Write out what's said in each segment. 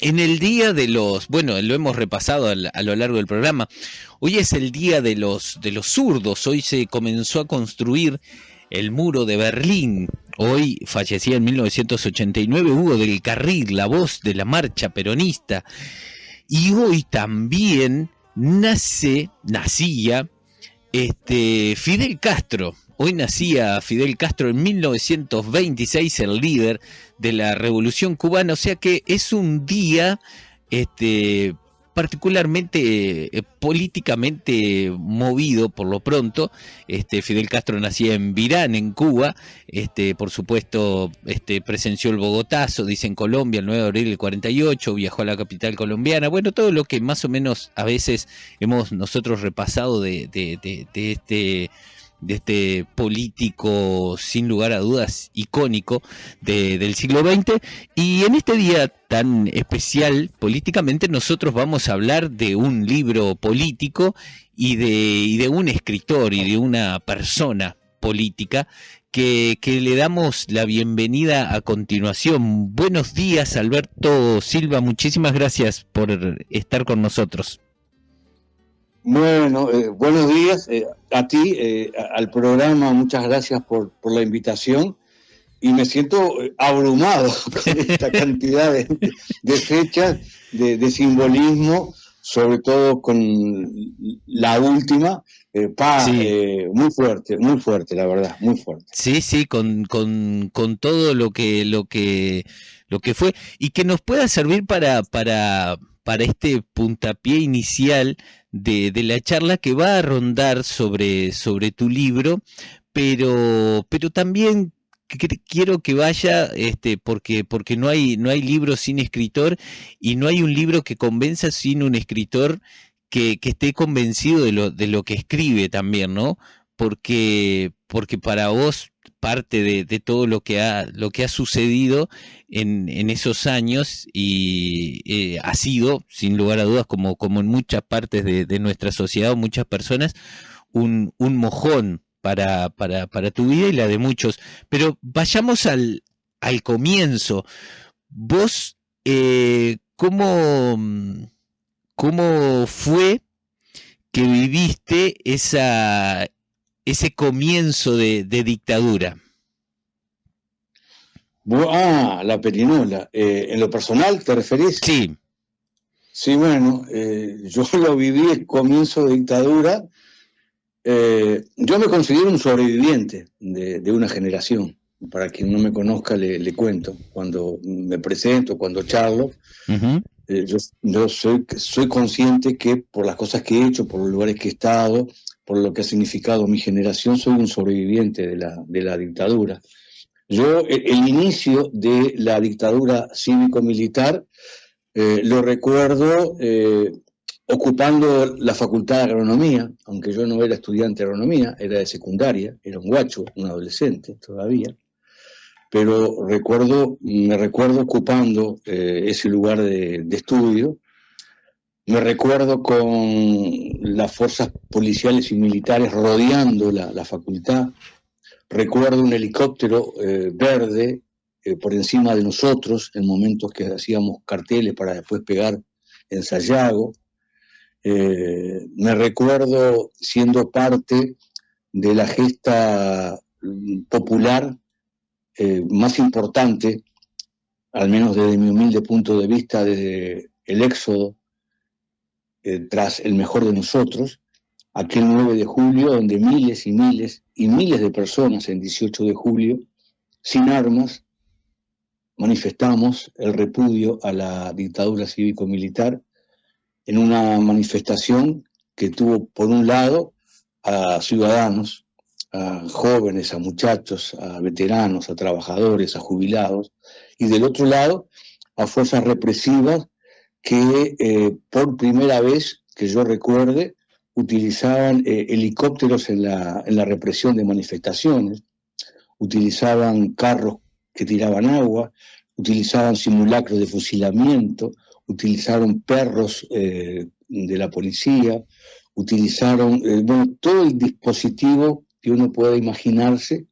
En el día de los, bueno, lo hemos repasado a lo largo del programa, hoy es el día de los zurdos, hoy se comenzó a construir el muro de Berlín, hoy fallecía en 1989 Hugo del Carril, la voz de la marcha peronista, y hoy también nacía Fidel Castro. Hoy nacía Fidel Castro en 1926, el líder de la Revolución Cubana, o sea que es un día particularmente políticamente movido por lo pronto. Fidel Castro nacía en Virán, en Cuba, por supuesto presenció el Bogotazo, dice en Colombia, el 9 de abril del 48, viajó a la capital colombiana, bueno, todo lo que más o menos a veces hemos nosotros repasado de este político sin lugar a dudas icónico del siglo XX, y en este día tan especial políticamente nosotros vamos a hablar de un libro político y de un escritor y de una persona política que le damos la bienvenida a continuación. Buenos días, Alberto Silva, muchísimas gracias por estar con nosotros. Bueno, buenos días a ti, al programa, muchas gracias por la invitación, y me siento abrumado con esta cantidad de fechas, de simbolismo, sobre todo con la última, sí. Muy fuerte, la verdad, muy fuerte. Sí, con todo lo que fue, y que nos pueda servir para este puntapié inicial de la charla que va a rondar sobre tu libro, pero también quiero que vaya porque no hay libro sin escritor, y no hay un libro que convenza sin un escritor que esté convencido de lo que escribe también, ¿no? Porque para vos parte de todo lo que ha sucedido en esos años, y ha sido, sin lugar a dudas, como en muchas partes de nuestra sociedad o muchas personas, un mojón para tu vida y la de muchos. Pero vayamos al comienzo. Vos, ¿cómo fue que viviste ese comienzo de dictadura? La perinola. ¿En lo personal te referís? Sí. Sí, bueno, yo lo viví el comienzo de dictadura. Yo me considero un sobreviviente de una generación. Para quien no me conozca, le cuento. Cuando me presento, cuando charlo, uh-huh. Yo soy consciente que por las cosas que he hecho, por los lugares que he estado, por lo que ha significado mi generación, soy un sobreviviente de la dictadura. Yo, el inicio de la dictadura cívico-militar, lo recuerdo ocupando la Facultad de Agronomía, aunque yo no era estudiante de agronomía, era de secundaria, era un guacho, un adolescente todavía, pero me recuerdo ocupando ese lugar de estudio. Me recuerdo con las fuerzas policiales y militares rodeando la facultad. Recuerdo un helicóptero verde por encima de nosotros en momentos que hacíamos carteles para después pegar en Sayago. Me recuerdo siendo parte de la gesta popular más importante, al menos desde mi humilde punto de vista, desde el éxodo tras el mejor de nosotros, aquel 9 de julio, donde miles y miles y miles de personas en 18 de julio, sin armas, manifestamos el repudio a la dictadura cívico-militar en una manifestación que tuvo, por un lado, a ciudadanos, a jóvenes, a muchachos, a veteranos, a trabajadores, a jubilados, y del otro lado, a fuerzas represivas que por primera vez que yo recuerde utilizaban helicópteros en la represión de manifestaciones, utilizaban carros que tiraban agua, utilizaban simulacros de fusilamiento, utilizaron perros de la policía, utilizaron todo el dispositivo que uno pueda imaginarse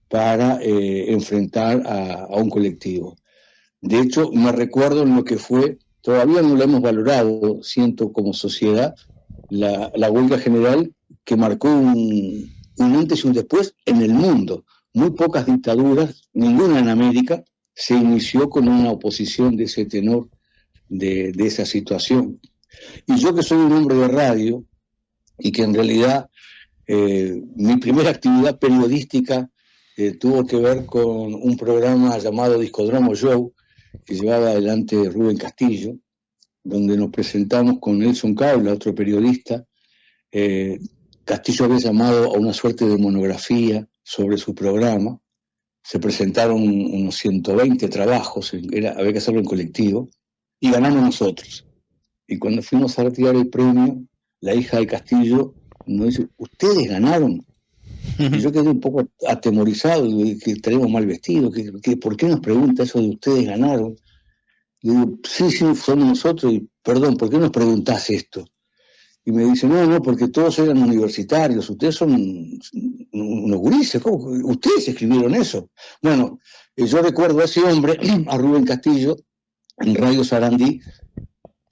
para enfrentar a un colectivo. De hecho, me recuerdo en lo que fue todavía no la hemos valorado, siento, como sociedad, la huelga general que marcó un antes y un después en el mundo. Muy pocas dictaduras, ninguna en América, se inició con una oposición de ese tenor, de esa situación. Y yo, que soy un hombre de radio y que en realidad mi primera actividad periodística tuvo que ver con un programa llamado Discodromo Show, que llevaba adelante Rubén Castillo, donde nos presentamos con Nelson Caula, otro periodista. Castillo había llamado a una suerte de monografía sobre su programa. Se presentaron unos 120 trabajos, había que hacerlo en colectivo, y ganamos nosotros. Y cuando fuimos a retirar el premio, la hija de Castillo nos dice: ¿ustedes ganaron? Y yo quedé un poco atemorizado, que estaremos mal vestidos, ¿por qué nos pregunta eso de ustedes ganaron? Y digo: sí, somos nosotros, y perdón, ¿por qué nos preguntás esto? Y me dice: no, porque todos eran universitarios, ustedes son unos gurises, ¿cómo? ¿Ustedes escribieron eso? Bueno, yo recuerdo a ese hombre, a Rubén Castillo, en Radio Sarandí,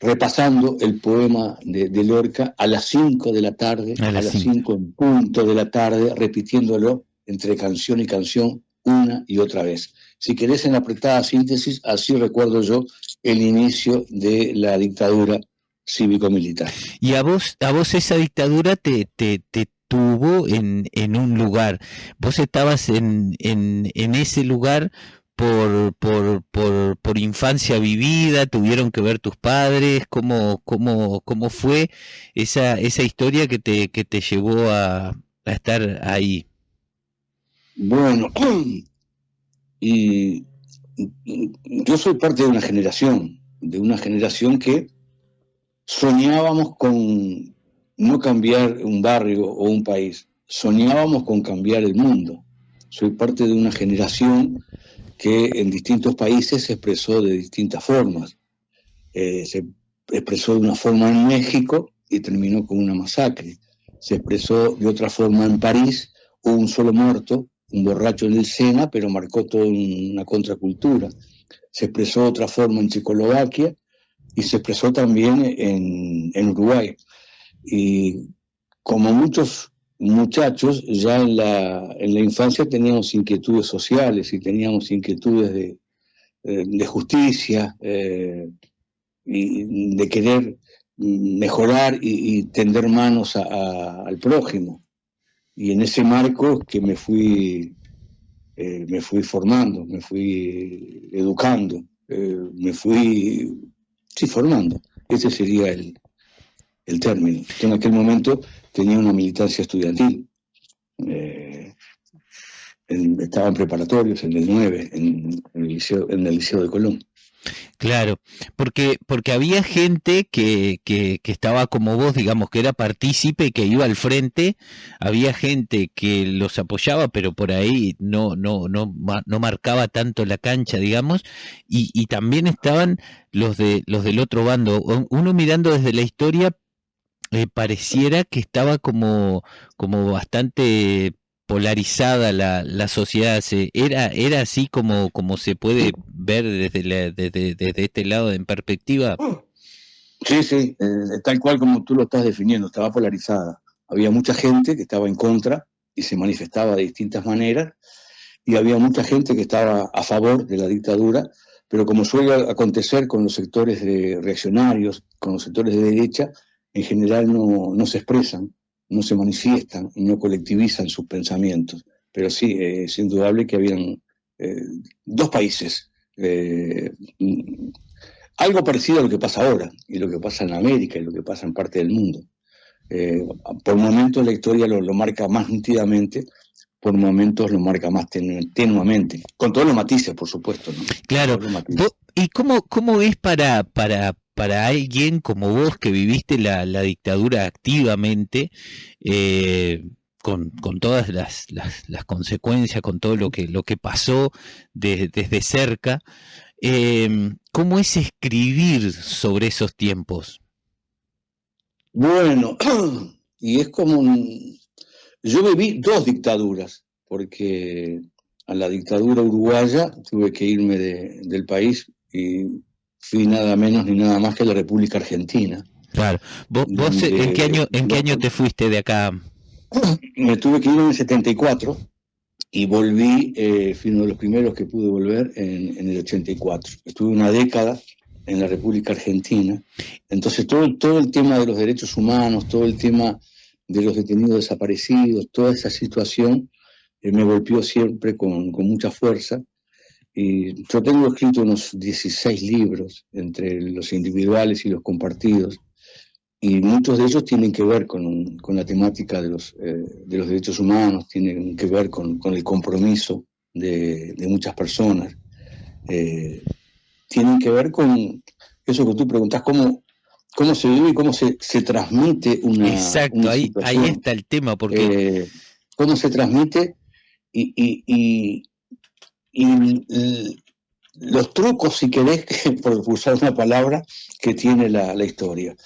repasando el poema de Lorca a las 5 de la tarde, a las 5 en punto de la tarde, repitiéndolo entre canción y canción una y otra vez. Si querés, en apretada síntesis, así recuerdo yo el inicio de la dictadura cívico-militar. Y a vos esa dictadura te tuvo en un lugar. Vos estabas en ese lugar por infancia vivida, tuvieron que ver tus padres, cómo fue esa historia que te llevó a estar ahí. Bueno, y yo soy parte de una generación que soñábamos con no cambiar un barrio o un país, soñábamos con cambiar el mundo. Soy parte de una generación que en distintos países se expresó de distintas formas. Se expresó de una forma en México y terminó con una masacre. Se expresó de otra forma en París, hubo un solo muerto, un borracho en el Sena, pero marcó toda una contracultura. Se expresó de otra forma en Checoslovaquia y se expresó también en Uruguay. Y como muchos muchachos, ya en la infancia teníamos inquietudes sociales y teníamos inquietudes de justicia y de querer mejorar y tender manos al prójimo. Y en ese marco que me fui formando, me fui educando, me fui formando. Ese sería el término. Yo en aquel momento tenía una militancia estudiantil. Estaban preparatorios en el 9, en el Liceo de Colón. Claro, porque había gente que estaba como vos, digamos, que era partícipe, que iba al frente, había gente que los apoyaba, pero por ahí no marcaba tanto la cancha, digamos, y también estaban los del otro bando. Uno mirando desde la historia pareciera que estaba como bastante polarizada la sociedad. Era así como se puede ver desde este lado en perspectiva. Sí, tal cual como tú lo estás definiendo, estaba polarizada. Había mucha gente que estaba en contra y se manifestaba de distintas maneras, y había mucha gente que estaba a favor de la dictadura, pero como suele acontecer con los sectores reaccionarios, con los sectores de derecha, en general no se expresan, no se manifiestan, no colectivizan sus pensamientos. Pero sí, es indudable que habían dos países, algo parecido a lo que pasa ahora, y lo que pasa en América, y lo que pasa en parte del mundo. Por momentos la historia lo marca más nítidamente, por momentos lo marca más tenuamente, con todos los matices, por supuesto, ¿no? Claro. ¿Y cómo es para alguien como vos, que viviste la dictadura activamente, con todas las consecuencias, con todo lo que pasó desde cerca, cómo es escribir sobre esos tiempos? Bueno, y es como yo viví dos dictaduras, porque a la dictadura uruguaya tuve que irme del país, y fui nada menos ni nada más que a la República Argentina. Claro. ¿Vos en qué año te fuiste de acá? Me tuve que ir en el 74 y volví, fui uno de los primeros que pude volver en el 84. Estuve una década en la República Argentina. Entonces todo el tema de los derechos humanos, todo el tema de los detenidos desaparecidos, toda esa situación me golpeó siempre con mucha fuerza. Y yo tengo escrito unos 16 libros, entre los individuales y los compartidos, y muchos de ellos tienen que ver con la temática de los derechos humanos, tienen que ver con el compromiso de muchas personas, tienen que ver con eso que tú preguntás, cómo se vive y cómo se transmite una Exacto, una ahí situación. está el tema, porque Cómo se transmite y los trucos, si querés, por usar una palabra, que tiene la historia.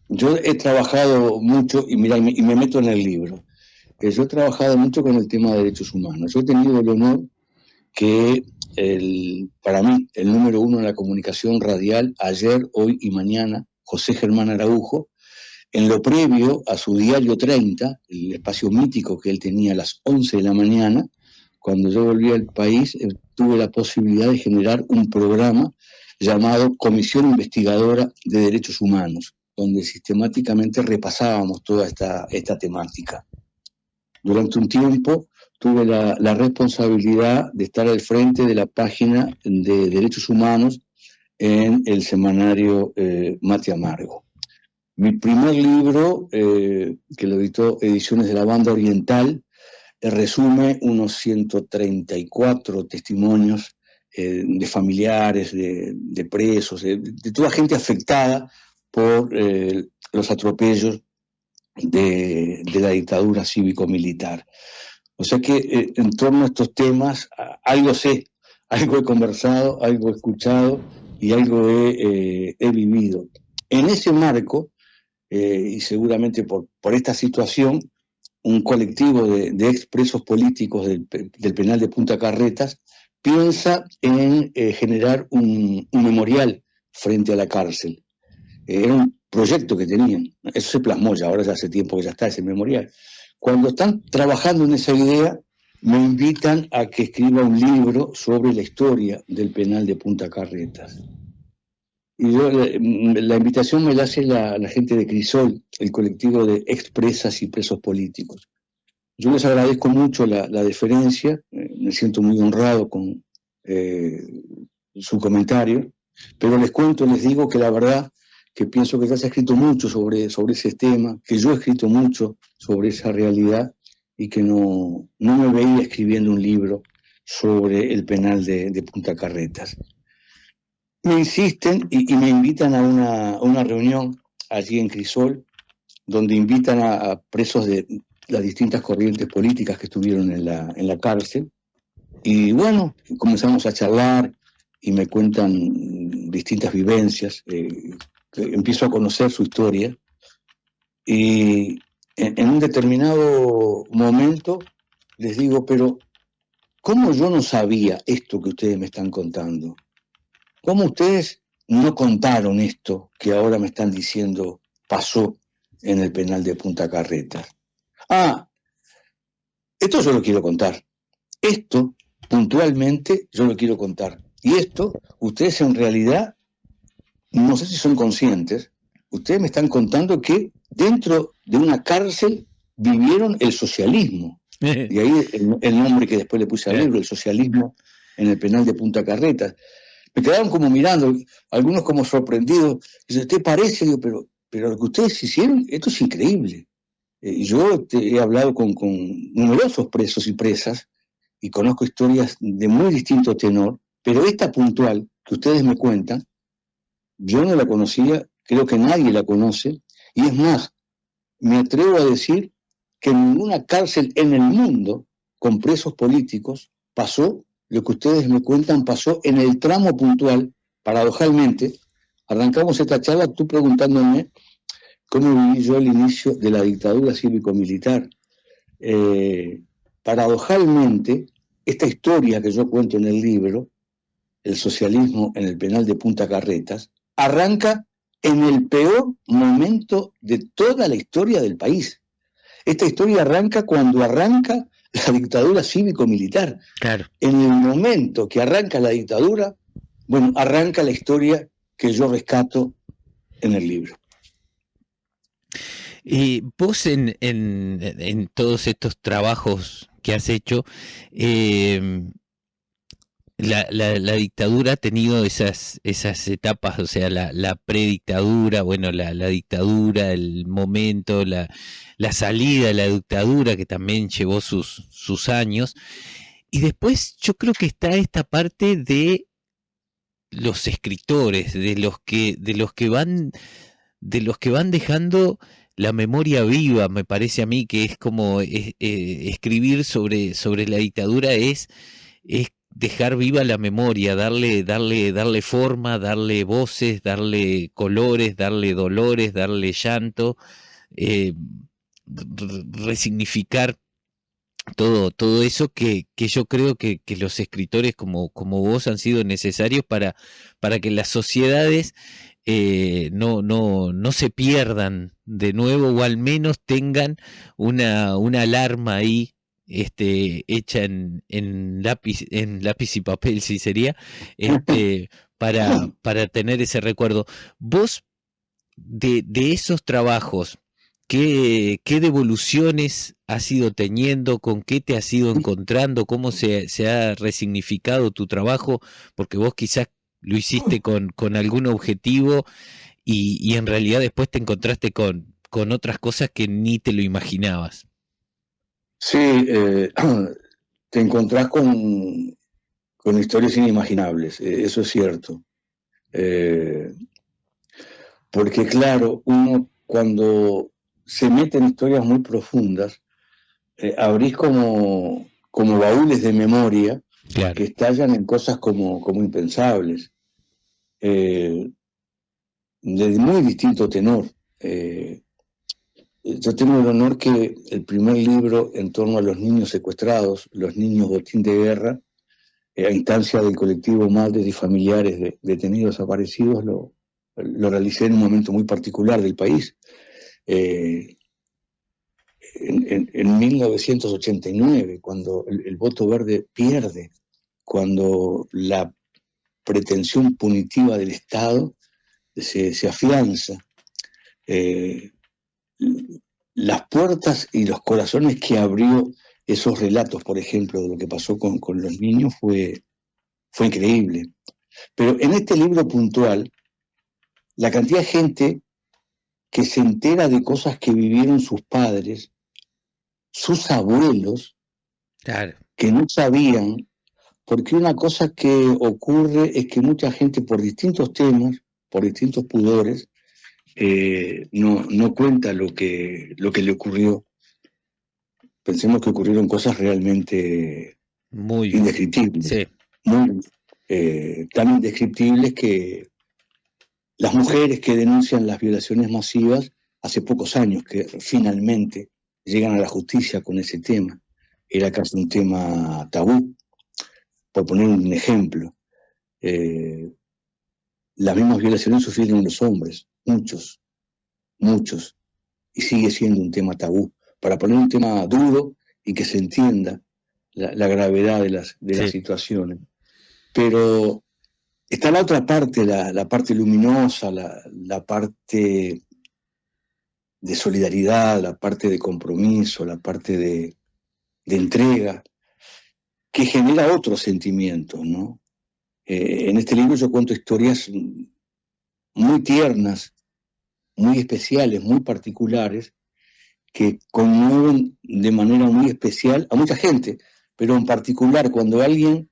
Yo he trabajado mucho, y mira, y me meto en el libro, yo he trabajado mucho con el tema de derechos humanos. Yo he tenido el honor que para mí el número uno en la comunicación radial, ayer, hoy y mañana, José Germán Araujo, en lo previo a su diario 30, el espacio mítico que él tenía a las 11 de la mañana, cuando yo volví al país, tuve la posibilidad de generar un programa llamado Comisión Investigadora de Derechos Humanos, donde sistemáticamente repasábamos toda esta temática. Durante un tiempo tuve la responsabilidad de estar al frente de la página de Derechos Humanos en el semanario Mate Amargo. Mi primer libro, que lo editó Ediciones de la Banda Oriental, resume unos 134 testimonios de familiares, de presos, de toda gente afectada por los atropellos de la dictadura cívico-militar. O sea que en torno a estos temas algo sé, algo he conversado, algo he escuchado y algo he vivido. En ese marco, y seguramente por esta situación, un colectivo de expresos políticos del penal de Punta Carretas piensa en generar un memorial frente a la cárcel. Era un proyecto que tenían, eso se plasmó ya, ahora ya hace tiempo que ya está ese memorial. Cuando están trabajando en esa idea, me invitan a que escriba un libro sobre la historia del penal de Punta Carretas. Y yo, la invitación me la hace la gente de Crisol, el colectivo de expresas y presos políticos. Yo les agradezco mucho la deferencia, me siento muy honrado con su comentario, pero les cuento, les digo que la verdad que pienso que ya se ha escrito mucho sobre ese tema, que yo he escrito mucho sobre esa realidad y que no me veía escribiendo un libro sobre el penal de Punta Carretas. Me insisten y me invitan a una reunión allí en Crisol, donde invitan a presos de las distintas corrientes políticas que estuvieron en la cárcel. Y bueno, comenzamos a charlar y me cuentan distintas vivencias, empiezo a conocer su historia. Y en un determinado momento les digo, pero ¿cómo yo no sabía esto que ustedes me están contando? ¿Cómo ustedes no contaron esto que ahora me están diciendo pasó en el penal de Punta Carretas? Esto yo lo quiero contar. Esto, puntualmente, yo lo quiero contar. Y esto, ustedes en realidad, no sé si son conscientes, ustedes me están contando que dentro de una cárcel vivieron el socialismo. Y ahí el nombre que después le puse al libro, el socialismo en el penal de Punta Carretas. Me quedaron como mirando, algunos como sorprendidos. Dice, ¿te parece? Digo, pero lo que ustedes hicieron, esto es increíble. Yo he hablado con numerosos presos y presas y conozco historias de muy distinto tenor, pero esta puntual que ustedes me cuentan, yo no la conocía, creo que nadie la conoce, y es más, me atrevo a decir que en ninguna cárcel en el mundo con presos políticos pasó lo que ustedes me cuentan, pasó en el tramo puntual. Paradojalmente, arrancamos esta charla tú preguntándome cómo viví yo el inicio de la dictadura cívico-militar. Paradojalmente, esta historia que yo cuento en el libro el socialismo en el penal de Punta Carretas, arranca en el peor momento de toda la historia del país. Esta historia arranca cuando arranca la dictadura cívico-militar. Claro. En el momento que arranca la dictadura, bueno, arranca la historia que yo rescato en el libro. Y vos en todos estos trabajos que has hecho, la dictadura ha tenido esas etapas, o sea, la predictadura, bueno, la dictadura, el momento, la salida de la dictadura, que también llevó sus años, y después yo creo que está esta parte de los escritores, de los que van dejando la memoria viva. Me parece a mí que es como escribir sobre la dictadura es dejar viva la memoria, darle forma, darle voces, darle colores, darle dolores, darle llanto, resignificar todo eso que yo creo que los escritores como vos han sido necesarios para que las sociedades no se pierdan de nuevo, o al menos tengan una alarma ahí hecha en lápiz y papel, si sería, para tener ese recuerdo. Vos, de esos trabajos, ¿qué devoluciones has ido teniendo? ¿Con qué te has ido encontrando? ¿Cómo se ha resignificado tu trabajo? Porque vos quizás lo hiciste con algún objetivo y en realidad después te encontraste con otras cosas que ni te lo imaginabas. Sí, te encontrás con historias inimaginables, eso es cierto. Porque claro, uno cuando se mete en historias muy profundas, abrís como baúles de memoria, claro, que estallan en cosas como impensables, de muy distinto tenor. Yo tengo el honor que el primer libro en torno a los niños secuestrados, los niños botín de guerra, a instancia del colectivo Madres y Familiares de Detenidos Desaparecidos, lo realicé en un momento muy particular del país. En 1989, cuando el voto verde pierde, cuando la pretensión punitiva del Estado se afianza, las puertas y los corazones que abrió esos relatos, por ejemplo, de lo que pasó con los niños fue increíble. Pero en este libro puntual, la cantidad de gente que se entera de cosas que vivieron sus padres, sus abuelos, claro, que no sabían, porque una cosa que ocurre es que mucha gente por distintos temas, por distintos pudores, no cuenta lo que le ocurrió. Pensemos que ocurrieron cosas realmente muy indescriptibles, sí, muy tan indescriptibles que las mujeres que denuncian las violaciones masivas hace pocos años que finalmente llegan a la justicia con ese tema. Era casi un tema tabú, por poner un ejemplo. Las mismas violaciones sufrieron los hombres, muchos, y sigue siendo un tema tabú. Para poner un tema duro y que se entienda la gravedad de las situaciones. Pero está la otra parte, la parte luminosa, la parte de solidaridad, la parte de compromiso, la parte de entrega, que genera otros sentimientos, ¿no? En este libro yo cuento historias muy tiernas, muy especiales, muy particulares, que conmueven de manera muy especial a mucha gente, pero en particular cuando alguien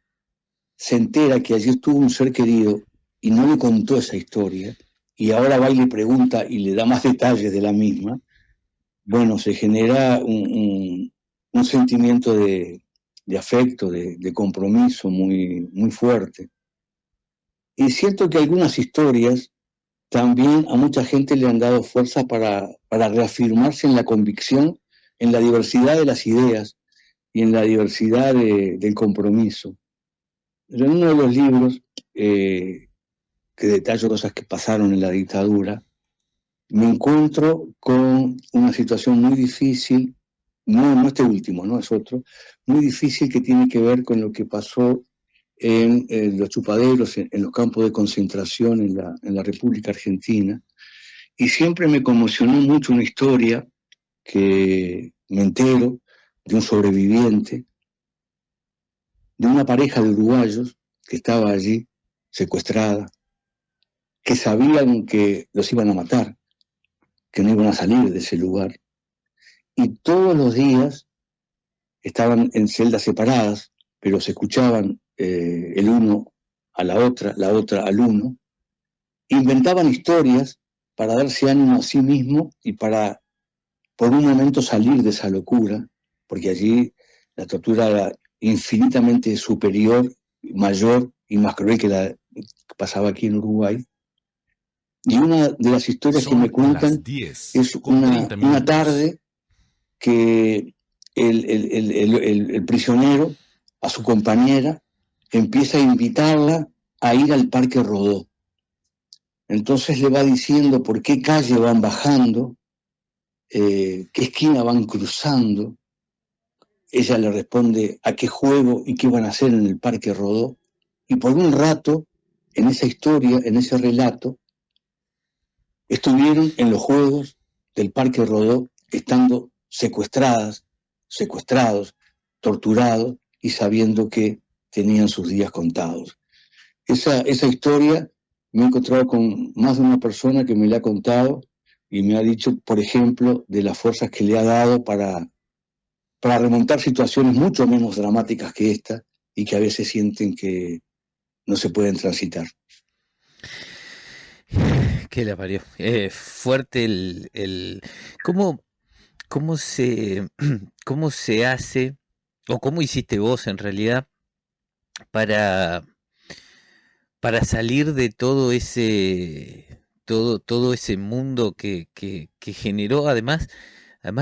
se entera que allí estuvo un ser querido y no le contó esa historia, y ahora va y le pregunta y le da más detalles de la misma, bueno, se genera un sentimiento de afecto, de compromiso muy, muy fuerte. Y siento que algunas historias también a mucha gente le han dado fuerza para reafirmarse en la convicción, en la diversidad de las ideas y en la diversidad del compromiso. Pero en uno de los libros que detallo cosas que pasaron en la dictadura, me encuentro con una situación muy difícil, no este último, no es otro, muy difícil, que tiene que ver con lo que pasó en los chupaderos, en los campos de concentración en la República Argentina, y siempre me conmocionó mucho una historia que me entero de un sobreviviente, de una pareja de uruguayos que estaba allí secuestrada, que sabían que los iban a matar, que no iban a salir de ese lugar, y todos los días estaban en celdas separadas, pero se escuchaban el uno a la otra al uno, inventaban historias para darse ánimo a sí mismo y para por un momento salir de esa locura, porque allí la tortura era infinitamente superior, mayor y más cruel que la que pasaba aquí en Uruguay. Y una de las historias que me cuentan es una tarde que el prisionero a su compañera empieza a invitarla a ir al Parque Rodó. Entonces le va diciendo por qué calle van bajando, qué esquina van cruzando. Ella le responde a qué juego y qué van a hacer en el Parque Rodó. Y por un rato, en esa historia, en ese relato, estuvieron en los juegos del Parque Rodó, estando secuestrados, torturados y sabiendo que tenían sus días contados. Esa historia me he encontrado con más de una persona que me la ha contado y me ha dicho, por ejemplo, de las fuerzas que le ha dado para remontar situaciones mucho menos dramáticas que esta y que a veces sienten que no se pueden transitar. ¿Qué la parió? Fuerte ¿cómo, cómo se, cómo se hace, o cómo hiciste vos en realidad, para, para salir de todo ese mundo que generó, además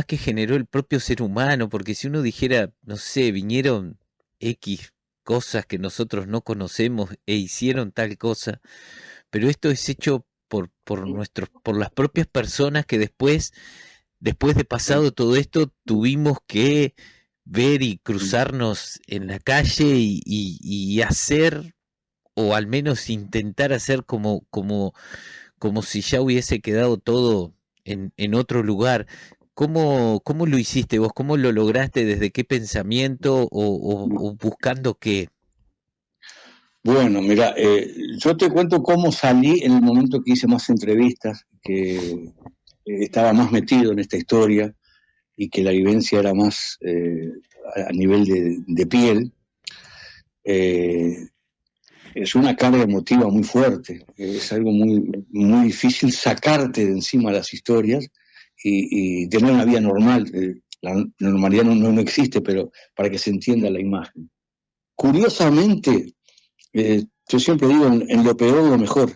que generó el propio ser humano, porque si uno dijera, no sé, vinieron X cosas que nosotros no conocemos e hicieron tal cosa, pero esto es hecho por las propias personas que después de pasado todo esto, tuvimos que ver y cruzarnos en la calle y hacer, o al menos intentar hacer como si ya hubiese quedado todo en otro lugar. ¿Cómo lo hiciste vos? ¿Cómo lo lograste? ¿Desde qué pensamiento o buscando qué? Bueno, mira, yo te cuento cómo salí en el momento que hice más entrevistas, que estaba más metido en esta historia y que la vivencia era más a nivel de piel. Es una carga emotiva muy fuerte, es algo muy difícil sacarte de encima las historias y tener una vida normal. La normalidad no existe, pero para que se entienda la imagen. Curiosamente, yo siempre digo, en lo peor lo mejor,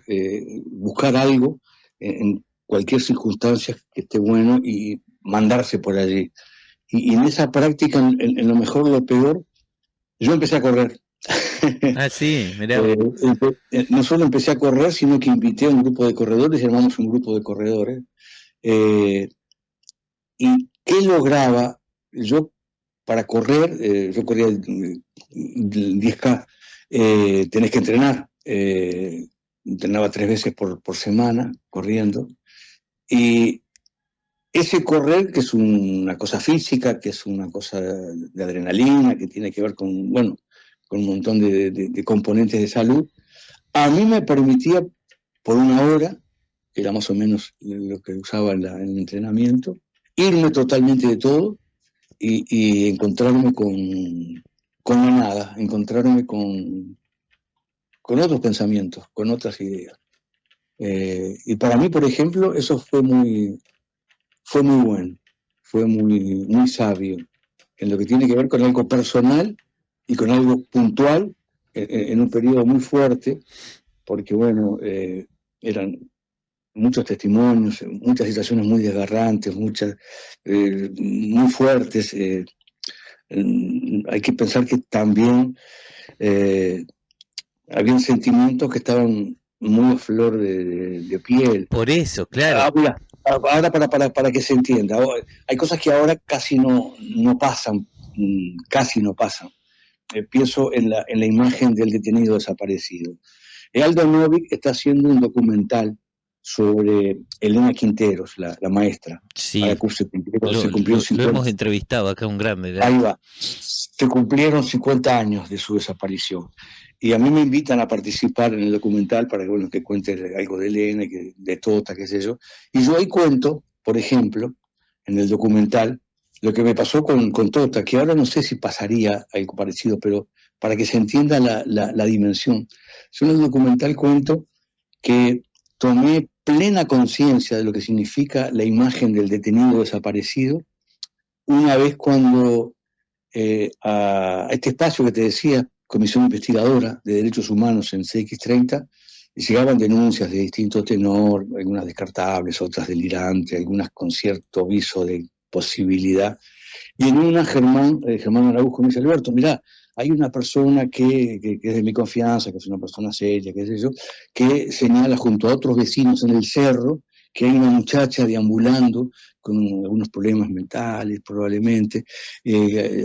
buscar algo en cualquier circunstancia que esté bueno y mandarse por allí. Y en esa práctica, en lo mejor lo peor, yo empecé a correr. Ah, sí, mirá. No solo empecé a correr, sino que invité a un grupo de corredores, llamamos un grupo de corredores. ¿Y qué lograba? Yo, para correr, yo corría 10K, tenés que entrenar. Entrenaba 3 veces por semana, corriendo. Y ese correr, que es una cosa física, que es una cosa de adrenalina, que tiene que ver con, bueno, con un montón de componentes de salud, a mí me permitía por 1 hora, que era más o menos lo que usaba en el entrenamiento, irme totalmente de todo y encontrarme con la nada, encontrarme con otros pensamientos, con otras ideas. Y para mí, por ejemplo, eso fue muy bueno, fue muy sabio, en lo que tiene que ver con algo personal y con algo puntual, en un periodo muy fuerte, porque bueno, eran muchos testimonios, muchas situaciones muy desgarrantes, muy fuertes. Hay que pensar que también habían sentimientos que estaban muy a flor de piel. Por eso, claro. Ahora para que se entienda, hay cosas que ahora casi no pasan, casi no pasan. Pienso en la imagen del detenido desaparecido. Aldo Novik está haciendo un documental sobre Elena Quinteros, la maestra. Sí, Ahora se cumplió 50. Lo hemos entrevistado acá, un grande, ¿verdad? Ahí va. Se cumplieron 50 años de su desaparición. Y a mí me invitan a participar en el documental para que, bueno, que cuente algo de Elena, de Tota, qué sé yo. Y yo ahí cuento, por ejemplo, en el documental, lo que me pasó con Tota, que ahora no sé si pasaría algo parecido, pero para que se entienda la dimensión. Yo en el documental cuento que tomé plena conciencia de lo que significa la imagen del detenido desaparecido una vez cuando a este espacio que te decía, Comisión Investigadora de Derechos Humanos en CX30, llegaban denuncias de distintos tenor, algunas descartables, otras delirantes, algunas con cierto viso de posibilidad. Y en una Germán Araujo me dice: Alberto, mirá, hay una persona que es de mi confianza, que es una persona seria, qué sé yo, que señala junto a otros vecinos en el cerro que hay una muchacha deambulando con algunos problemas mentales probablemente,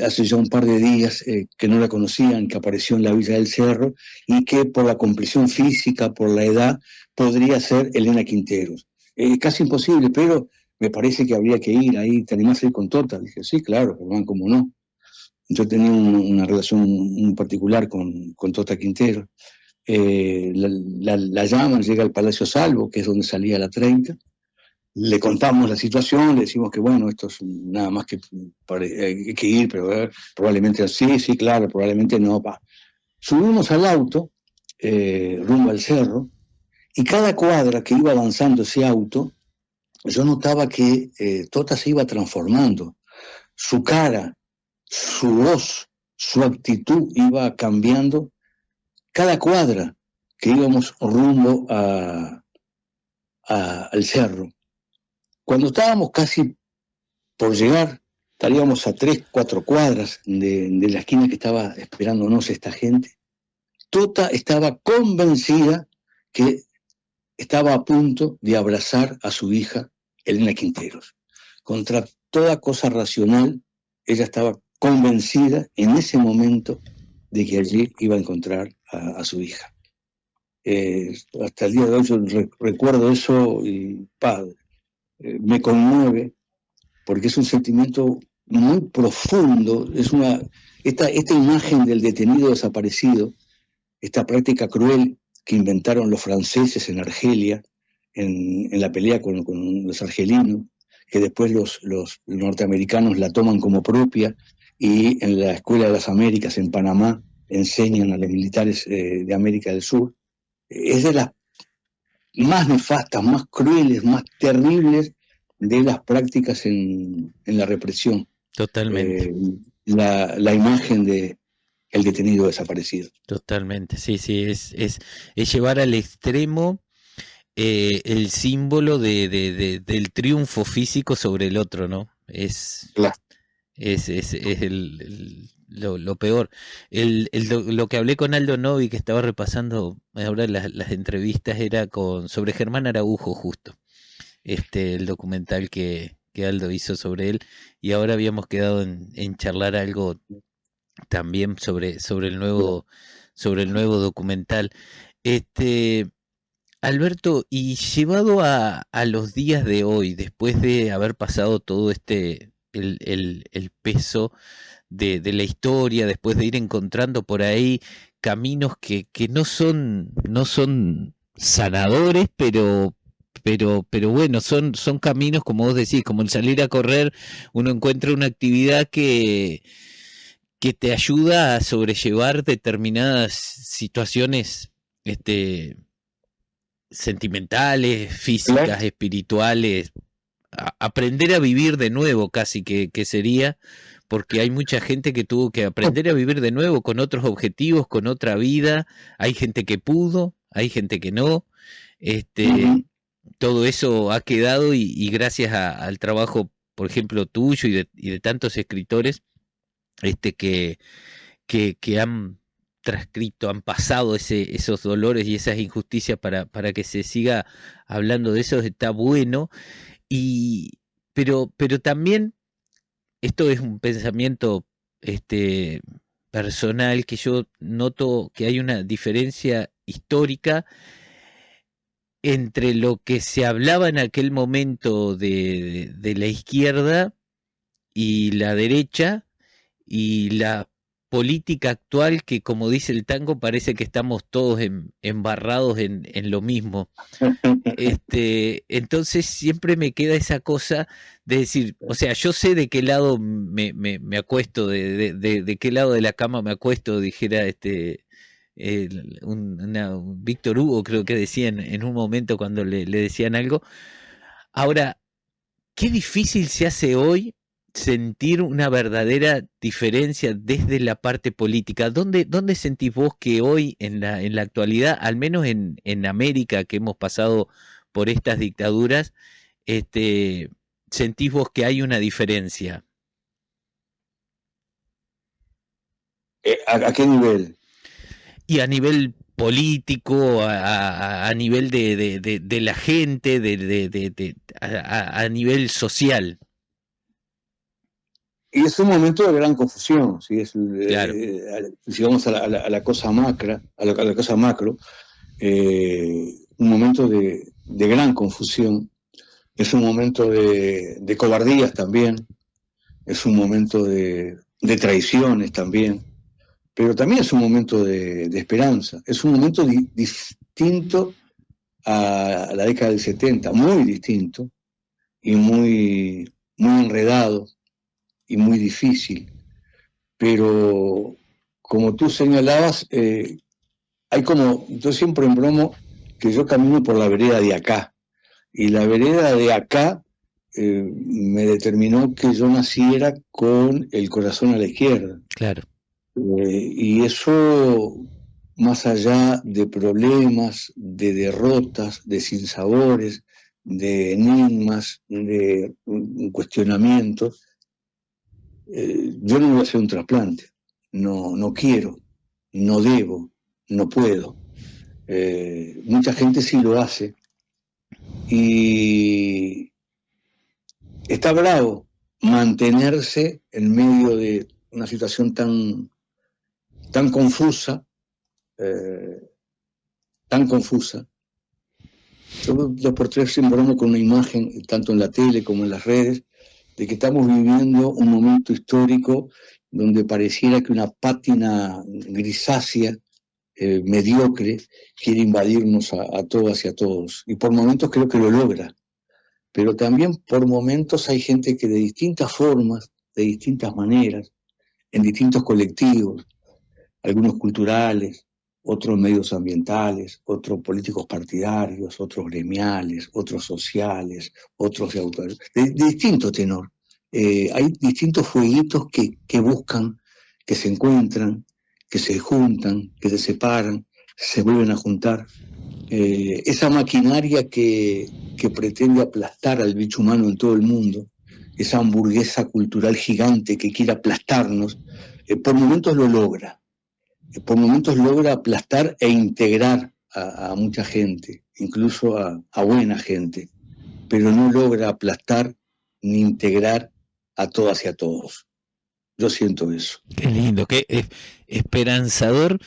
hace ya un par de días que no la conocían, que apareció en la Villa del Cerro y que por la complexión física, por la edad, podría ser Elena Quinteros. Casi imposible, pero me parece que habría que ir ahí. ¿Te animás a ir con Tota? Dije: sí, claro, Germán, cómo no. Yo tenía una relación muy particular con Tota Quintero. La llaman, llega al Palacio Salvo, que es donde salía la 30. Le contamos la situación, le decimos que bueno, esto es nada más que hay que ir, pero probablemente sí, claro, probablemente no. Subimos al auto, rumbo al cerro, y cada cuadra que iba avanzando ese auto, yo notaba que Tota se iba transformando. Su cara, su voz, su actitud iba cambiando cada cuadra que íbamos rumbo al cerro. Cuando estábamos casi por llegar, estaríamos a 3-4 cuadras de la esquina que estaba esperándonos esta gente. Tota estaba convencida que estaba a punto de abrazar a su hija, Elena Quinteros. Contra toda cosa racional, ella estaba convencida en ese momento de que allí iba a encontrar a su hija. Hasta el día de hoy yo recuerdo eso y me conmueve, porque es un sentimiento muy profundo. Esta imagen del detenido desaparecido, esta práctica cruel que inventaron los franceses en Argelia, en la pelea con los argelinos, que después los norteamericanos la toman como propia, y en la Escuela de las Américas en Panamá enseñan a los militares de América del Sur. Es de las más nefastas, más crueles, más terribles de las prácticas en la represión. Totalmente. La imagen de el detenido desaparecido. Totalmente, sí, es llevar al extremo el símbolo del triunfo físico sobre el otro, ¿no? Claro. Lo peor. Lo que hablé con Aldo Novi, que estaba repasando ahora las entrevistas, era sobre Germán Araujo, justo. El documental que Aldo hizo sobre él, y ahora habíamos quedado en charlar algo también sobre el nuevo documental. Alberto, y llevado a los días de hoy, después de haber pasado todo el peso de la historia, después de ir encontrando por ahí caminos que no son sanadores, pero bueno, son caminos, como vos decís, como el salir a correr, uno encuentra una actividad que te ayuda a sobrellevar determinadas situaciones sentimentales, físicas, Claro. espirituales, aprender a vivir de nuevo casi que sería, porque hay mucha gente que tuvo que aprender a vivir de nuevo con otros objetivos, con otra vida, hay gente que pudo, hay gente que no, todo eso ha quedado y gracias al trabajo, por ejemplo, tuyo y de tantos escritores, que han transcrito, han pasado esos dolores y esas injusticias para que se siga hablando de eso, está bueno. Y, pero también, esto es un pensamiento personal, que yo noto que hay una diferencia histórica entre lo que se hablaba en aquel momento de la izquierda y la derecha, y la política actual, que, como dice el tango, parece que estamos todos embarrados en lo mismo. Entonces siempre me queda esa cosa de decir, o sea, yo sé de qué lado me acuesto, de qué lado de la cama me acuesto, dijera un Víctor Hugo, creo que decía en un momento cuando le decían algo. Ahora, qué difícil se hace hoy sentir una verdadera diferencia desde la parte política. ¿Dónde sentís vos que hoy, en la actualidad, al menos en América, que hemos pasado por estas dictaduras, sentís vos que hay una diferencia? ¿A qué nivel? Y a nivel político, a nivel de la gente, a nivel social. Y es un momento de gran confusión, ¿sí? Claro. Si vamos a la cosa macro, un momento de gran confusión, es un momento de cobardías también, es un momento de traiciones también, pero también es un momento de esperanza, es un momento distinto a la década del 70, muy distinto y muy enredado y muy difícil, pero como tú señalabas, yo siempre embromo que yo camino por la vereda de acá, y la vereda de acá me determinó que yo naciera con el corazón a la izquierda. Claro. Y eso, más allá de problemas, de derrotas, de sinsabores, de enigmas, de cuestionamientos, yo no voy a hacer un trasplante, no quiero, no debo, no puedo. Mucha gente sí lo hace y está bravo mantenerse en medio de una situación tan confusa, Yo 2x3 siempre broma con una imagen, tanto en la tele como en las redes, de que estamos viviendo un momento histórico donde pareciera que una pátina grisácea, mediocre, quiere invadirnos a todas y a todos. Y por momentos creo que lo logra. Pero también por momentos hay gente que de distintas formas, de distintas maneras, en distintos colectivos, algunos culturales, otros medios ambientales, otros políticos partidarios, otros gremiales, otros sociales, otros de autores, de distinto tenor. Hay distintos fueguitos que buscan, que se encuentran, que se juntan, que se separan, se vuelven a juntar. Esa maquinaria que pretende aplastar al bicho humano en todo el mundo, esa hamburguesa cultural gigante que quiere aplastarnos, por momentos lo logra. Por momentos logra aplastar e integrar a mucha gente, incluso a buena gente, pero no logra aplastar ni integrar a todas y a todos. Yo siento eso. Qué lindo, qué esperanzador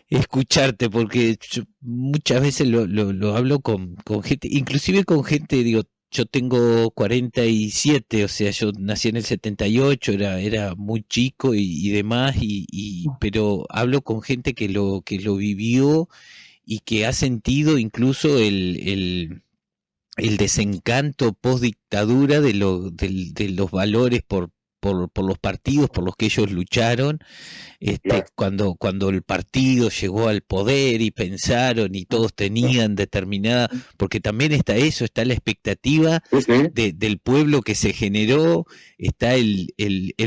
escucharte, porque yo muchas veces lo hablo con gente, inclusive con gente, digo, yo tengo 47, o sea, yo nací en el 78, era muy chico y demás, pero hablo con gente que lo vivió y que ha sentido incluso el desencanto post dictadura de los valores por los partidos por los que ellos lucharon, cuando el partido llegó al poder y pensaron y todos tenían determinada, porque también está eso, está la expectativa del pueblo que se generó, está el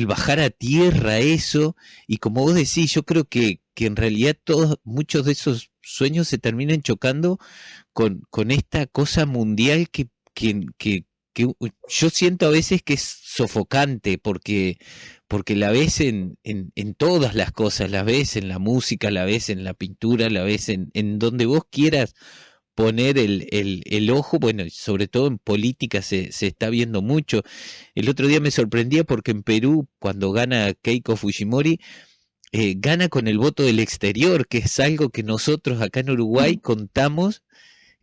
bajar a tierra eso, y como vos decís, yo creo que en realidad muchos de esos sueños se terminan chocando con esta cosa mundial que yo siento a veces que es sofocante porque la ves en todas las cosas, la ves en la música, la ves en la pintura, la ves en donde vos quieras poner el ojo. Bueno, sobre todo en política se está viendo mucho. El otro día me sorprendía porque en Perú, cuando gana Keiko Fujimori, gana con el voto del exterior, que es algo que nosotros acá en Uruguay contamos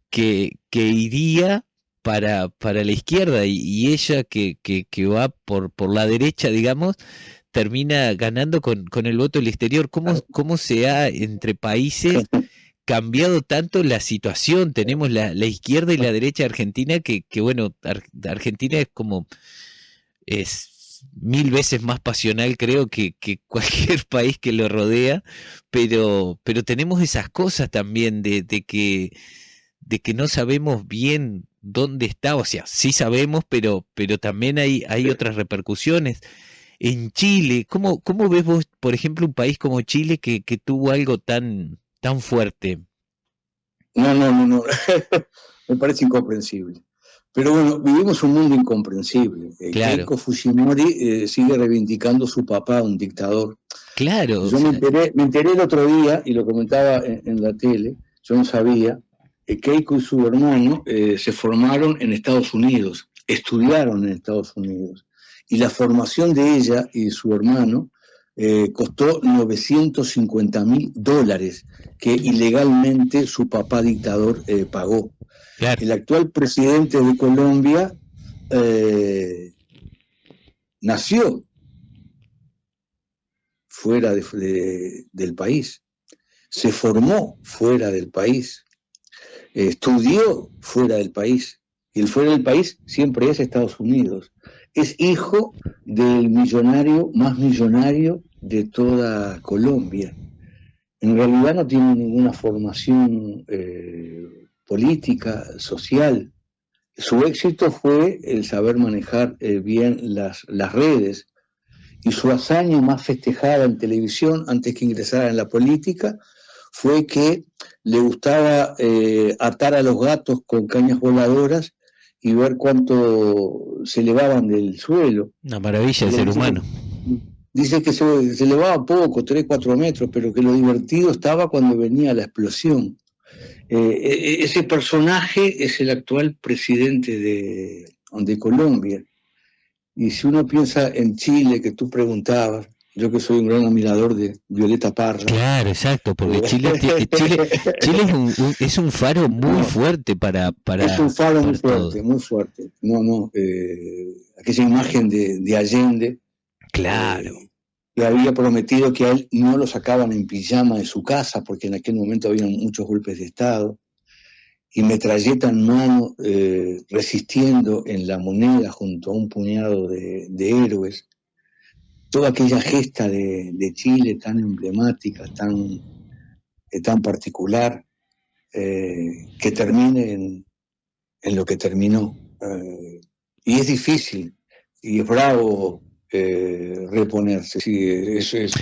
que iría para la izquierda, y ella que va por la derecha, digamos, termina ganando con el voto del exterior. ¿Cómo se ha entre países cambiado tanto la situación? Tenemos la izquierda y la derecha argentina, que bueno, Argentina es 1000 veces más pasional, creo, que cualquier país que lo rodea, pero tenemos esas cosas también de que no sabemos bien dónde está. O sea, sí sabemos, pero también hay otras repercusiones. En Chile, ¿cómo ves vos, por ejemplo, un país como Chile que tuvo algo tan fuerte? No. Me parece incomprensible. Pero bueno, vivimos un mundo incomprensible. Claro. Keiko Fujimori sigue reivindicando a su papá, un dictador. Claro. Yo me enteré el otro día, y lo comentaba en la tele, yo no sabía, Keiko y su hermano se formaron en Estados Unidos, estudiaron en Estados Unidos, y la formación de ella y su hermano costó $950,000 que ilegalmente su papá dictador pagó. Claro. El actual presidente de Colombia nació fuera del país, se formó fuera del país, estudió fuera del país, y el fuera del país siempre es Estados Unidos. Es hijo del millonario más millonario de toda Colombia. En realidad no tiene ninguna formación política, social. Su éxito fue el saber manejar bien las redes, y su hazaña más festejada en televisión, antes que ingresara en la política, fue que le gustaba atar a los gatos con cañas voladoras y ver cuánto se elevaban del suelo. Una maravilla el ser humano. Dice que se elevaba poco, 3-4 metros, pero que lo divertido estaba cuando venía la explosión. Ese personaje es el actual presidente de Colombia. Y si uno piensa en Chile, que tú preguntabas, yo que soy un gran admirador de Violeta Parra. Claro, exacto, porque Chile es un faro muy fuerte para es un faro muy fuerte, muy fuerte. Aquella imagen de Allende. Claro. Que había prometido que a él no lo sacaban en pijama de su casa, porque en aquel momento había muchos golpes de Estado, y metralleta en mano, resistiendo en La Moneda junto a un puñado de héroes. Toda aquella gesta de Chile tan emblemática, tan particular, que termine en lo que terminó. Y es difícil, y es bravo reponerse. Sí, eso es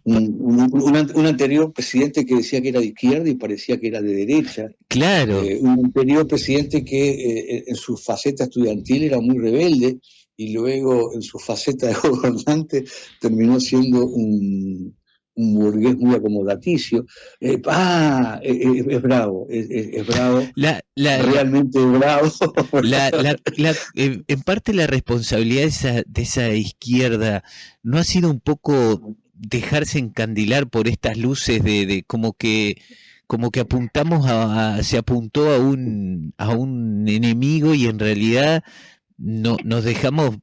un anterior presidente que decía que era de izquierda y parecía que era de derecha. Claro. Un anterior presidente que en su faceta estudiantil era muy rebelde, y luego en su faceta de gobernante terminó siendo un burgués muy acomodaticio. Es bravo, es bravo, realmente bravo. En parte la responsabilidad de esa izquierda no ha sido un poco dejarse encandilar por estas luces de como que apuntamos se apuntó a un enemigo, y en realidad no nos dejamos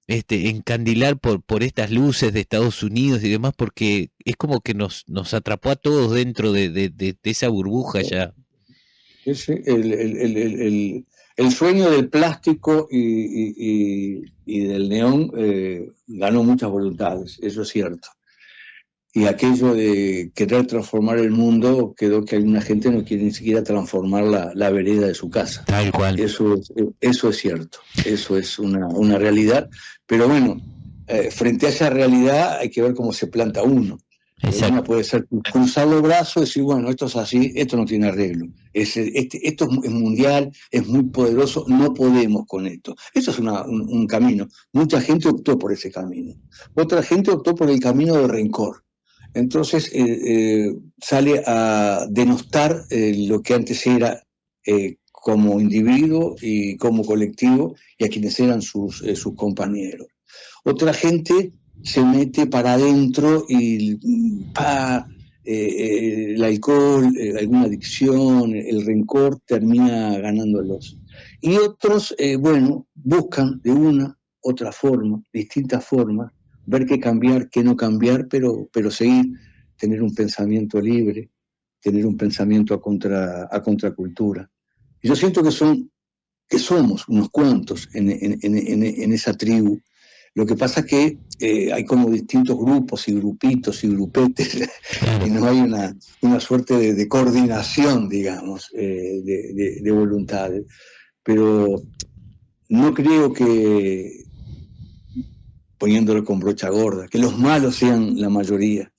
encandilar por estas luces de Estados Unidos y demás, porque es como que nos atrapó a todos dentro de esa burbuja ya. El sueño del plástico y del neón ganó muchas voluntades, eso es cierto. Y aquello de querer transformar el mundo, quedó que alguna gente no quiere ni siquiera transformar la vereda de su casa. Tal cual. Eso es cierto, eso es una realidad. Pero bueno, frente a esa realidad hay que ver cómo se planta uno. Una puede ser cruzar los brazos y decir, bueno, esto es así, esto no tiene arreglo. Esto es mundial, es muy poderoso, no podemos con esto. Eso es un camino. Mucha gente optó por ese camino. Otra gente optó por el camino de rencor. Entonces sale a denostar lo que antes era como individuo y como colectivo y a quienes eran sus compañeros. Otra gente se mete para adentro y el alcohol, alguna adicción, el rencor termina ganándolos. Y otros, buscan de una, otra forma, distintas formas, ver qué cambiar, qué no cambiar, pero seguir, tener un pensamiento libre, tener un pensamiento a contracultura. Y yo siento que somos unos cuantos en esa tribu. Lo que pasa es que hay como distintos grupos y grupitos y grupetes y no hay una suerte de coordinación, digamos, de voluntades. Pero no creo que, poniéndolo con brocha gorda, que los malos sean la mayoría,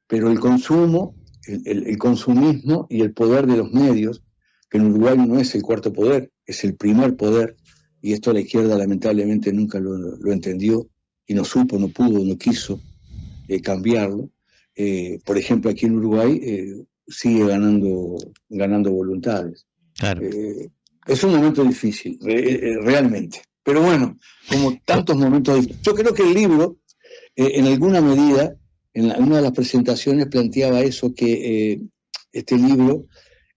pero el consumo, el consumismo y el poder de los medios, que en Uruguay no es el cuarto poder, es el primer poder, y esto la izquierda lamentablemente nunca lo entendió, y no supo, no pudo, no quiso cambiarlo. Por ejemplo, aquí en Uruguay sigue ganando voluntades. Claro. Es un momento difícil, realmente. Pero bueno, como tantos momentos difíciles. Yo creo que el libro, en alguna medida, en una de las presentaciones planteaba eso, que este libro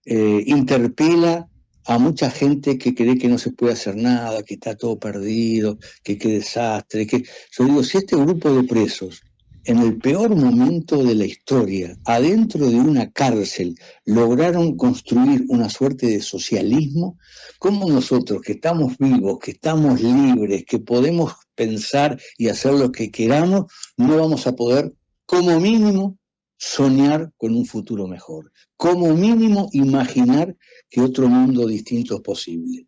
interpela a mucha gente que cree que no se puede hacer nada, que está todo perdido, que qué desastre. Yo digo, si este grupo de presos, en el peor momento de la historia, adentro de una cárcel, lograron construir una suerte de socialismo, ¿cómo nosotros, que estamos vivos, que estamos libres, que podemos pensar y hacer lo que queramos, no vamos a poder, como mínimo, soñar con un futuro mejor? Como mínimo, imaginar que otro mundo distinto es posible.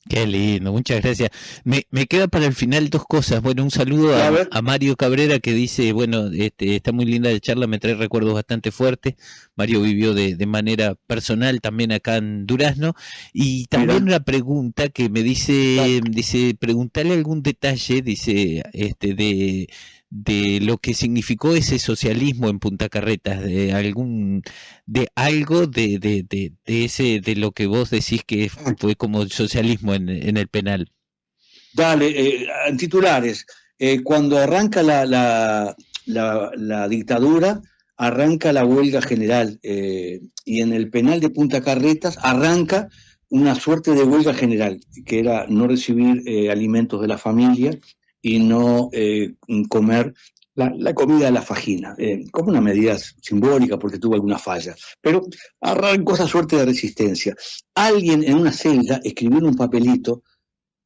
Qué lindo, muchas gracias. Me queda para el final dos cosas. Bueno, un saludo a Mario Cabrera, que dice, bueno, está muy linda la charla, me trae recuerdos bastante fuertes. Mario vivió de manera personal también acá en Durazno. Y también una pregunta que me dice, preguntarle algún detalle, dice, de lo que significó ese socialismo en Punta Carretas, de lo que vos decís que fue como socialismo en el penal. Dale, titulares. Cuando arranca la dictadura, arranca la huelga general, y en el penal de Punta Carretas arranca una suerte de huelga general, que era no recibir alimentos de la familia y no comer la comida de la fajina, como una medida simbólica porque tuvo alguna falla, pero arrancó esa suerte de resistencia. Alguien en una celda escribió en un papelito: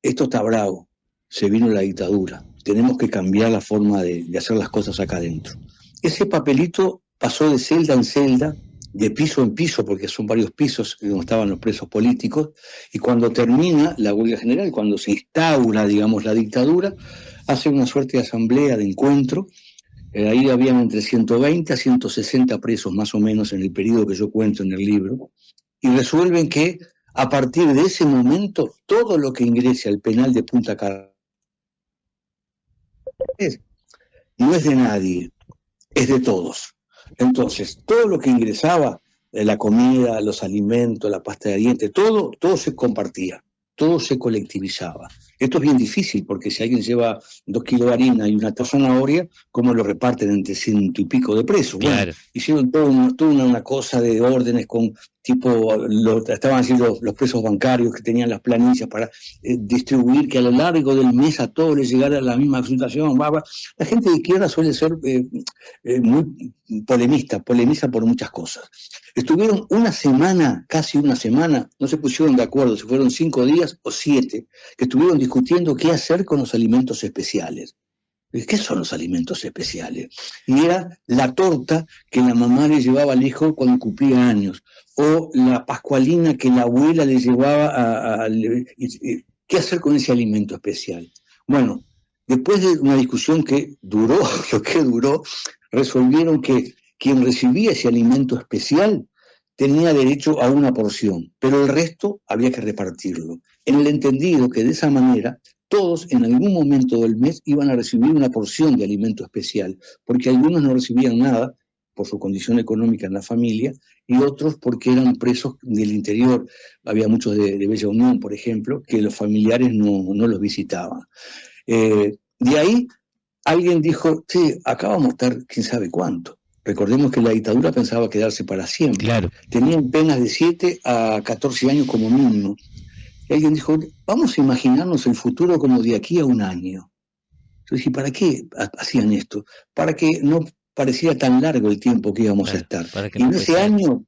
esto está bravo, se vino la dictadura, tenemos que cambiar la forma de hacer las cosas acá adentro. Ese papelito pasó de celda en celda, de piso en piso, porque son varios pisos donde estaban los presos políticos, y cuando termina la huelga general, cuando se instaura, digamos, la dictadura, hace una suerte de asamblea, de encuentro. Ahí habían entre 120 a 160 presos, más o menos, en el periodo que yo cuento en el libro, y resuelven que a partir de ese momento todo lo que ingrese al penal de Punta Carretas no es de nadie, es de todos. Entonces, todo lo que ingresaba, la comida, los alimentos, la pasta de dientes, todo se compartía, todo se colectivizaba. Esto es bien difícil, porque si alguien lleva 2 kilos de harina y una zanahoria, ¿cómo lo reparten entre 100 y pico de presos? Bueno, claro. Hicieron toda una cosa de órdenes con estaban así los presos bancarios que tenían las planillas para distribuir, que a lo largo del mes a todos les llegara la misma situación. La gente de izquierda suele ser muy polemiza por muchas cosas. Estuvieron casi una semana, no se pusieron de acuerdo si fueron 5 días o 7, que estuvieron discutiendo qué hacer con los alimentos especiales. ¿Qué son los alimentos especiales? Y era la torta que la mamá le llevaba al hijo cuando cumplía años, o la pascualina que la abuela le llevaba ¿qué hacer con ese alimento especial? Bueno, Después de una discusión que duró lo que duró, resolvieron que quien recibía ese alimento especial tenía derecho a una porción, pero el resto había que repartirlo, en el entendido que de esa manera todos en algún momento del mes iban a recibir una porción de alimento especial, porque algunos no recibían nada por su condición económica en la familia, y otros porque eran presos del interior. Había muchos de Bella Unión, por ejemplo, que los familiares no los visitaban. De ahí alguien dijo, sí, acá vamos a estar quién sabe cuánto. Recordemos que la dictadura pensaba quedarse para siempre. Claro. Tenían penas de 7 a 14 años como mínimo. Y alguien dijo, vamos a imaginarnos el futuro como de aquí a un año. Yo dije, ¿para qué hacían esto? Para que no pareciera tan largo el tiempo que íbamos a estar. Y en ese año,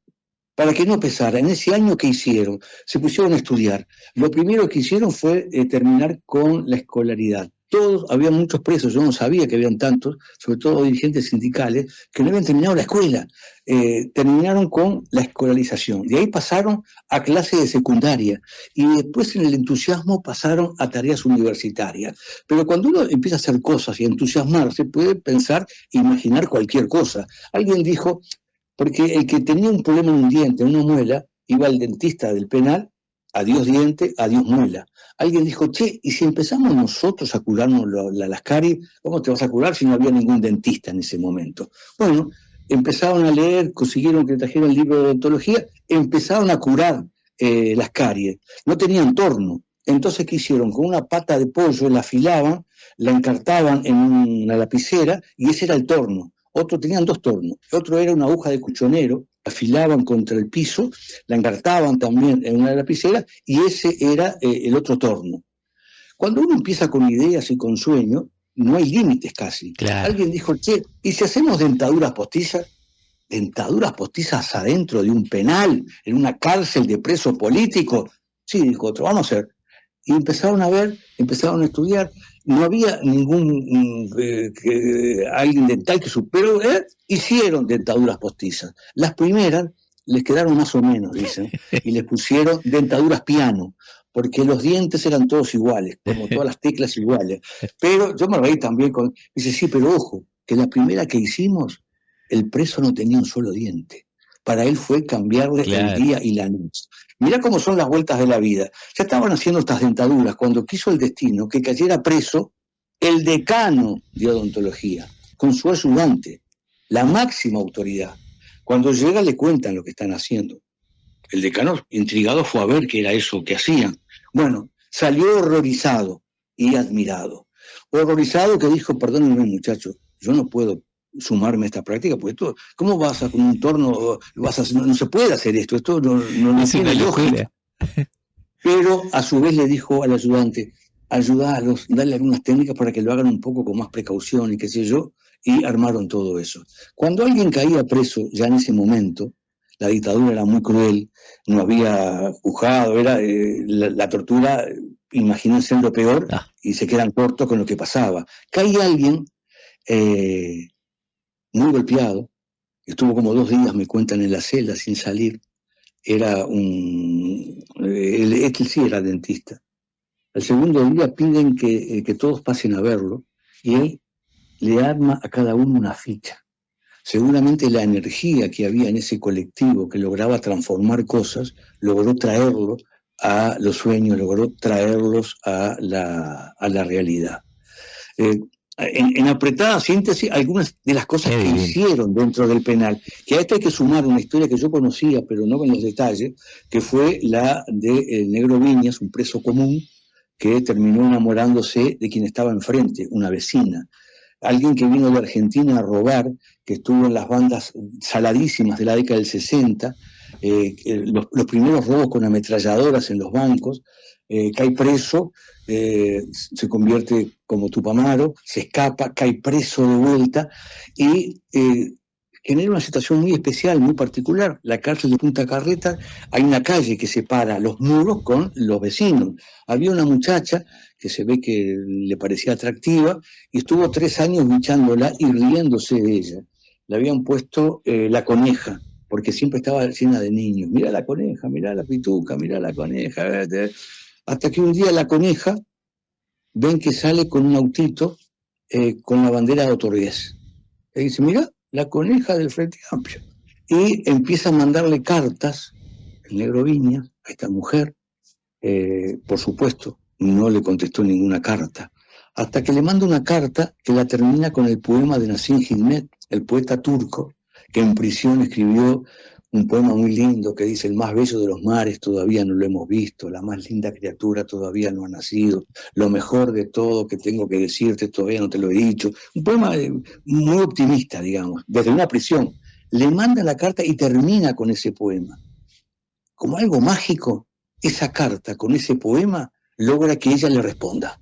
para que no pesara, en ese año que hicieron, se pusieron a estudiar. Lo primero que hicieron fue terminar con la escolaridad. Todos, había muchos presos, yo no sabía que habían tantos, sobre todo dirigentes sindicales, que no habían terminado la escuela. Terminaron con la escolarización. De ahí pasaron a clase de secundaria y después en el entusiasmo pasaron a tareas universitarias. Pero cuando uno empieza a hacer cosas y a entusiasmarse, puede pensar, imaginar cualquier cosa. Alguien dijo, porque el que tenía un problema en un diente, en una muela, iba al dentista del penal, adiós diente, adiós muela. Alguien dijo, che, ¿y si empezamos nosotros a curarnos las caries? ¿Cómo te vas a curar si no había ningún dentista en ese momento? Bueno, empezaron a leer, consiguieron que trajeran el libro de odontología, empezaron a curar las caries. No tenían torno. Entonces, ¿qué hicieron? Con una pata de pollo la afilaban, la encartaban en una lapicera y ese era el torno. Otro tenían 2 tornos, otro era una aguja de cuchonero, afilaban contra el piso, la encartaban también en una lapicera y ese era el otro torno. Cuando uno empieza con ideas y con sueños, no hay límites casi. Claro. Alguien dijo, che, ¿y si hacemos dentaduras postizas? ¿Dentaduras postizas adentro de un penal, en una cárcel de preso político? Sí, dijo otro, vamos a hacer. Y empezaron a ver, empezaron a estudiar. No había ningún alguien dental que superó, hicieron dentaduras postizas. Las primeras les quedaron más o menos, dicen, y les pusieron dentaduras piano, porque los dientes eran todos iguales, como todas las teclas iguales. Pero yo me reí también con, dice, sí, pero ojo, que la primera que hicimos, el preso no tenía un solo diente. Para él fue cambiarle el día y la noche. Mirá cómo son las vueltas de la vida. Ya estaban haciendo estas dentaduras cuando quiso el destino que cayera preso el decano de odontología, con su ayudante, la máxima autoridad. Cuando llega le cuentan lo que están haciendo. El decano, intrigado, fue a ver qué era eso que hacían. Bueno, salió horrorizado y admirado. Horrorizado que dijo, perdónenme muchachos, yo no puedo sumarme a esta práctica, pues esto, ¿cómo vas a con un torno? No se puede hacer esto no tiene lógica. Pero a su vez le dijo al ayudante, ayudarlos, darle algunas técnicas para que lo hagan un poco con más precaución y qué sé yo, y armaron todo eso. Cuando alguien caía preso, ya en ese momento, la dictadura era muy cruel, no había juzgado, era la tortura, imagínense lo peor, y se quedan cortos con lo que pasaba. Caía alguien muy golpeado, estuvo como 2 días, me cuentan, en la celda sin salir. Era él sí era dentista. Al segundo día piden que todos pasen a verlo y él le arma a cada uno una ficha. Seguramente la energía que había en ese colectivo que lograba transformar cosas, logró traerlo a los sueños, logró traerlos a la realidad. En apretada síntesis, algunas de las cosas que hicieron dentro del penal, que a esto hay que sumar una historia que yo conocía, pero no con los detalles, que fue la de Negro Viñas, un preso común, que terminó enamorándose de quien estaba enfrente, una vecina. Alguien que vino de Argentina a robar, que estuvo en las bandas saladísimas de la década del 60, los primeros robos con ametralladoras en los bancos, cae preso, se convierte como Tupamaro, se escapa, cae preso de vuelta y genera una situación muy especial, muy particular. La cárcel de Punta Carretas, hay una calle que separa los muros con los vecinos. Había una muchacha que se ve que le parecía atractiva y estuvo 3 años luchándola y riéndose de ella. Le habían puesto la coneja, porque siempre estaba llena de niños. Mirá la coneja, mirá la pituca, mirá la coneja. Hasta que un día la coneja ven que sale con un autito con la bandera de Otorgués. Y dice, mira, la coneja del Frente Amplio. Y empieza a mandarle cartas, el negro Viñas, a esta mujer. Por supuesto, no le contestó ninguna carta. Hasta que le manda una carta que la termina con el poema de Nassim Hikmet, el poeta turco, que en prisión escribió un poema muy lindo que dice: el más bello de los mares todavía no lo hemos visto, la más linda criatura todavía no ha nacido, lo mejor de todo que tengo que decirte todavía no te lo he dicho. Un poema muy optimista, digamos, desde una prisión. Le manda la carta y termina con ese poema. Como algo mágico, esa carta con ese poema logra que ella le responda.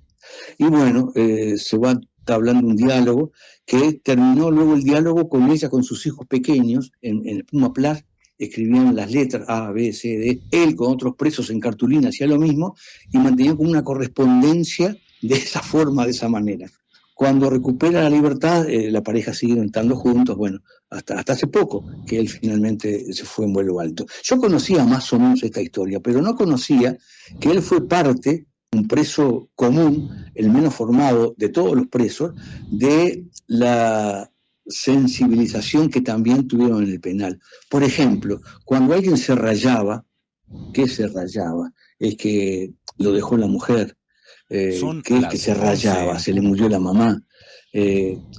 Y bueno, se va hablando un diálogo que terminó luego el diálogo con ella, con sus hijos pequeños, en Espuma Plas, escribían las letras A, B, C, D, él con otros presos en cartulina hacía lo mismo y mantenían como una correspondencia de esa forma, de esa manera. Cuando recupera la libertad, la pareja sigue estando juntos, bueno, hasta hace poco que él finalmente se fue en vuelo alto. Yo conocía más o menos esta historia, pero no conocía que él fue parte, un preso común, el menos formado de todos los presos, de la sensibilización que también tuvieron en el penal. Por ejemplo, cuando alguien se rayaba, ¿qué se rayaba? Es que lo dejó la mujer, que es que se rayaba, se le murió la mamá.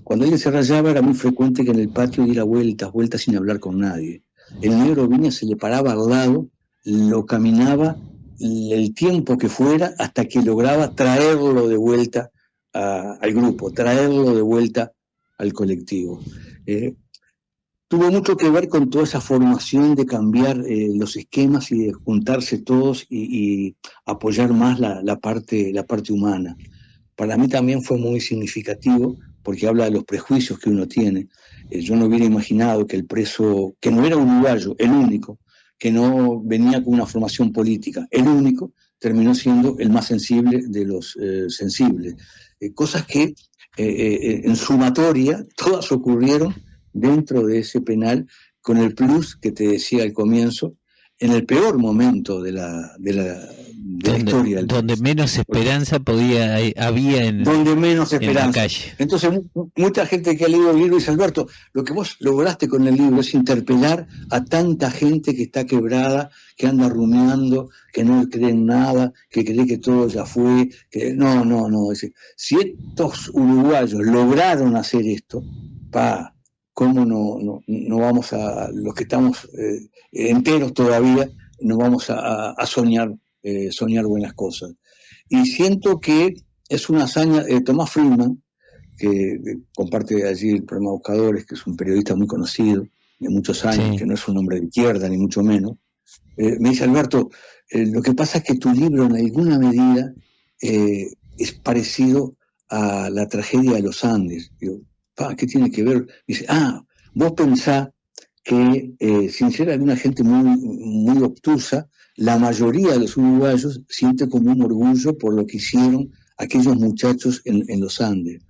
Cuando alguien se rayaba era muy frecuente que en el patio diera vueltas sin hablar con nadie. El negro Viñas se le paraba al lado, lo caminaba el tiempo que fuera hasta que lograba traerlo de vuelta al grupo, traerlo de vuelta al colectivo. Tuvo mucho que ver con toda esa formación de cambiar los esquemas y de juntarse todos y apoyar más la parte humana. Para mí también fue muy significativo porque habla de los prejuicios que uno tiene. Yo no hubiera imaginado que el preso, que no era uruguayo, el único, que no venía con una formación política, el único, terminó siendo el más sensible de los sensibles. Cosas que en sumatoria todas ocurrieron dentro de ese penal, con el plus que te decía al comienzo, en el peor momento de la historia. Donde menos esperanza había en la calle. Entonces, mucha gente que ha leído el libro dice: Alberto, lo que vos lograste con el libro es interpelar a tanta gente que está quebrada, que anda rumiando, que no cree en nada, que cree que todo ya fue. No. Si estos uruguayos lograron hacer esto, ¿cómo no vamos a, los que estamos enteros todavía, no vamos a soñar buenas cosas? Y siento que es una hazaña. Tomás Friedman, que comparte allí el programa Buscadores, que es un periodista muy conocido de muchos años, sí, que no es un hombre de izquierda ni mucho menos, me dice: Alberto, lo que pasa es que tu libro en alguna medida es parecido a la tragedia de los Andes. Digo, ¿qué tiene que ver? Dice: vos pensás que, sin ser alguna gente muy obtusa, la mayoría de los uruguayos siente como un orgullo por lo que hicieron aquellos muchachos en los Andes.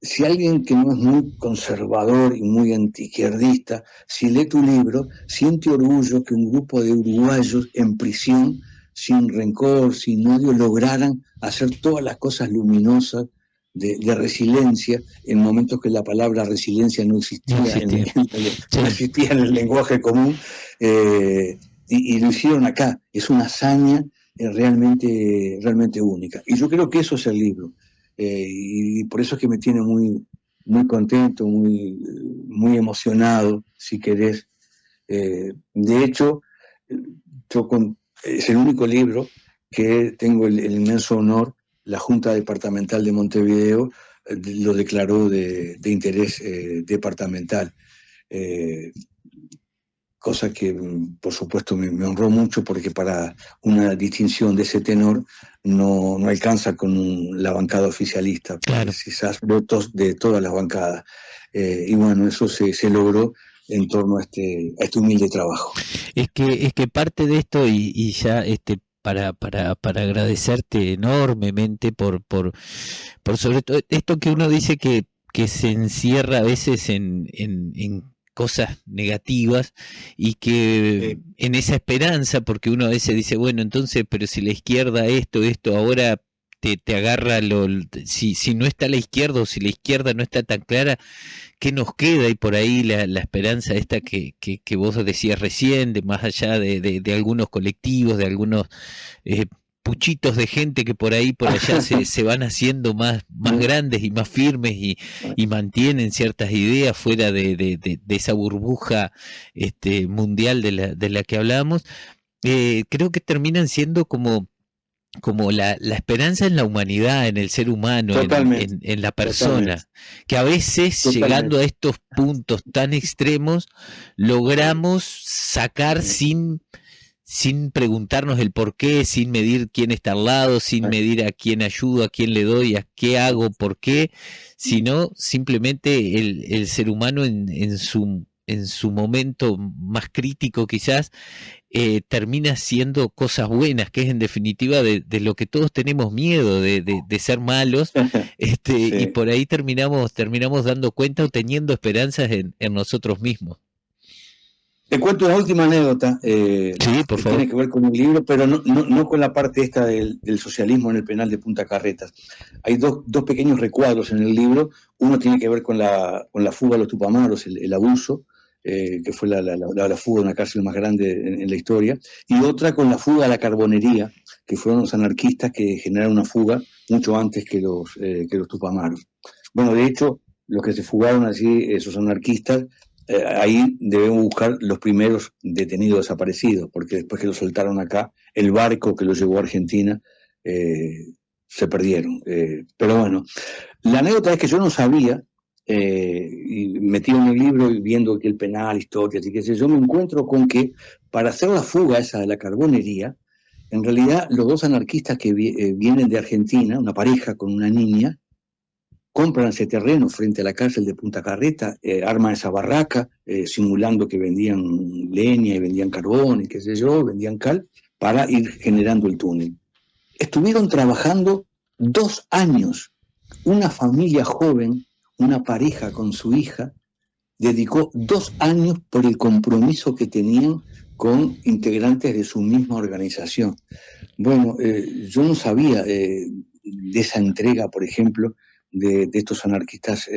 Si alguien que no es muy conservador y muy antiizquierdista, si lee tu libro, siente orgullo que un grupo de uruguayos en prisión, sin rencor, sin odio, lograran hacer todas las cosas luminosas de resiliencia en momentos que la palabra resiliencia no existía en el lenguaje común, y lo hicieron acá. Es una hazaña realmente única. Y yo creo que eso es el libro. Y por eso es que me tiene muy contento, muy emocionado, si querés. De hecho, es el único libro que tengo el inmenso honor. La Junta Departamental de Montevideo lo declaró de interés departamental. Cosa que, por supuesto, me honró mucho, porque para una distinción de ese tenor no alcanza con la bancada oficialista. Claro. Quizás votos de todas las bancadas. Y bueno, eso se logró en torno a este humilde trabajo. Es que parte de esto, y ya para agradecerte enormemente por sobre todo esto que uno dice que se encierra a veces en cosas negativas, y que en esa esperanza, porque uno a veces dice, bueno, entonces, pero si la izquierda esto ahora te agarra, si no está a la izquierda o si la izquierda no está tan clara, ¿qué nos queda? Y por ahí la esperanza esta que vos decías recién, de más allá de algunos colectivos, de algunos puchitos de gente que por ahí, por allá se van haciendo más grandes y más firmes y mantienen ciertas ideas fuera de esa burbuja mundial de la que hablábamos. Creo que terminan siendo como la esperanza en la humanidad, en el ser humano, en la persona, que a veces llegando a estos puntos tan extremos logramos sacar sin preguntarnos el por qué, sin medir quién está al lado, sin medir a quién ayudo, a quién le doy, a qué hago, por qué, sino simplemente el ser humano en su momento más crítico quizás, termina siendo cosas buenas, que es en definitiva de lo que todos tenemos miedo, de ser malos, Sí. y por ahí terminamos dando cuenta o teniendo esperanzas en nosotros mismos. Te cuento una última anécdota, Sí, por que favor. tiene que ver con el libro, pero no con la parte esta del socialismo en el penal de Punta Carretas. Hay dos pequeños recuadros en el libro. Uno tiene que ver con la fuga de los Tupamaros, el abuso, que fue la fuga de una cárcel más grande en la historia, y otra con la fuga a la Carbonería, que fueron los anarquistas que generaron una fuga mucho antes que los Tupamaros. Bueno, de hecho, los que se fugaron allí, esos anarquistas, ahí debemos buscar los primeros detenidos desaparecidos, porque después que los soltaron acá, el barco que los llevó a Argentina se perdieron. Pero bueno, la anécdota es que yo no sabía, y metido en el libro y viendo que el penal, historias y qué sé yo, me encuentro con que para hacer la fuga esa de la Carbonería, en realidad los dos anarquistas que vienen de Argentina, una pareja con una niña, compran ese terreno frente a la cárcel de Punta Carreta, arman esa barraca, simulando que vendían leña y vendían carbón y qué sé yo, vendían cal, para ir generando el túnel. Estuvieron trabajando 2 años. Una familia joven, una pareja con su hija, dedicó 2 años por el compromiso que tenían con integrantes de su misma organización. Bueno, yo no sabía de esa entrega, por ejemplo, de estos anarquistas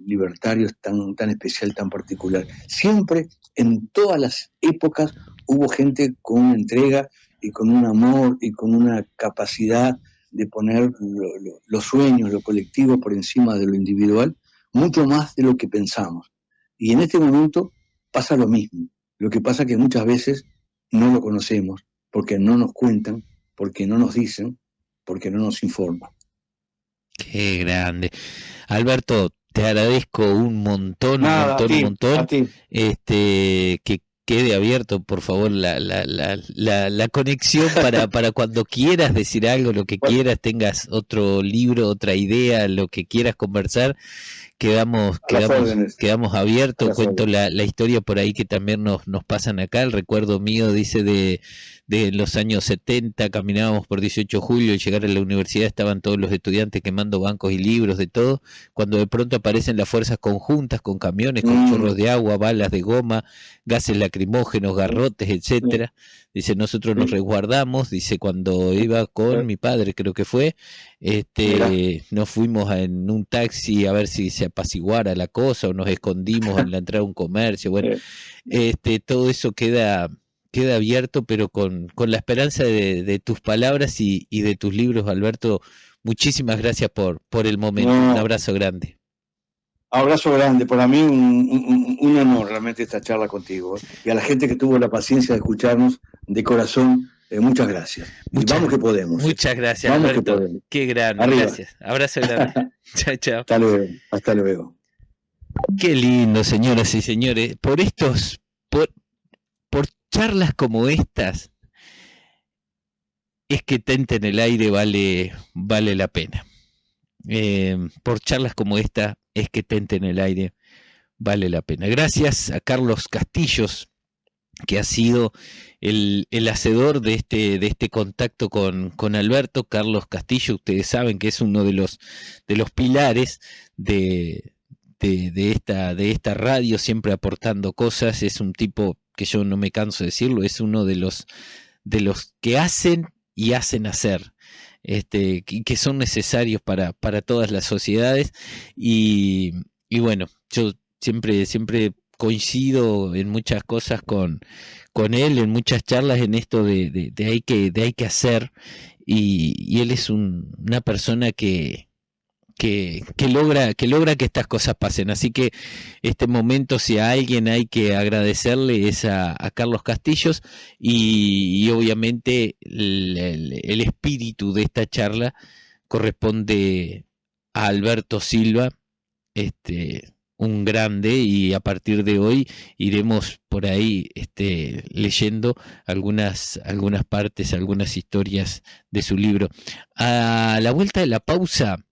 libertarios tan especial, tan particular. Siempre, en todas las épocas, hubo gente con una entrega y con un amor y con una capacidad de poner los sueños, lo colectivo por encima de lo individual, mucho más de lo que pensamos. Y en este momento pasa lo mismo. Lo que pasa es que muchas veces no lo conocemos, porque no nos cuentan, porque no nos dicen, porque no nos informan. Qué grande. Alberto, te agradezco un montón, Nada, un montón. a ti. Que quede abierto, por favor, la conexión para cuando quieras decir algo, lo que quieras, tengas otro libro, otra idea, lo que quieras conversar. Quedamos abiertos. Cuento la historia por ahí que también nos pasan acá. El recuerdo mío dice de los años 70, caminábamos por 18 de julio y llegar a la universidad estaban todos los estudiantes quemando bancos y libros, de todo, cuando de pronto aparecen las fuerzas conjuntas con camiones, con chorros de agua, balas de goma, gases lacrimógenos, garrotes, etcétera. Dice, nosotros nos resguardamos, dice, cuando iba con mi padre, creo que fue, nos fuimos en un taxi a ver si se apaciguara la cosa, o nos escondimos en la entrada de un comercio. Bueno, todo eso queda abierto, pero con la esperanza de tus palabras y de tus libros, Alberto. Muchísimas gracias por el momento. Un abrazo grande. Abrazo grande, para mí un honor realmente esta charla contigo. Y a la gente que tuvo la paciencia de escucharnos de corazón, muchas gracias. Vamos que podemos. Muchas gracias, vamos, Alberto. que podemos. Qué grande, Arriba. Gracias. Abrazo grande. Chao, chao. Hasta luego. Qué lindo, señoras y señores. Por charlas como estas, es que Tente en el Aire vale la pena. Por charlas como esta, es que Tente en el Aire vale la pena. Gracias a Carlos Castillos, que ha sido el hacedor de este contacto con Alberto. Carlos Castillo, ustedes saben que es uno de los pilares de esta radio, siempre aportando cosas. Es un tipo que yo no me canso de decirlo, es uno de los que hacen y hacen hacer. que son necesarios para todas las sociedades. Y bueno, yo siempre coincido en muchas cosas con él, en muchas charlas, en esto de hay que hacer, y él es una persona que logra que estas cosas pasen. Así que este momento, si a alguien hay que agradecerle, es a Carlos Castillos, y obviamente el espíritu de esta charla corresponde a Alberto Silva, un grande, y a partir de hoy iremos por ahí leyendo algunas partes, algunas historias de su libro. A la vuelta de la pausa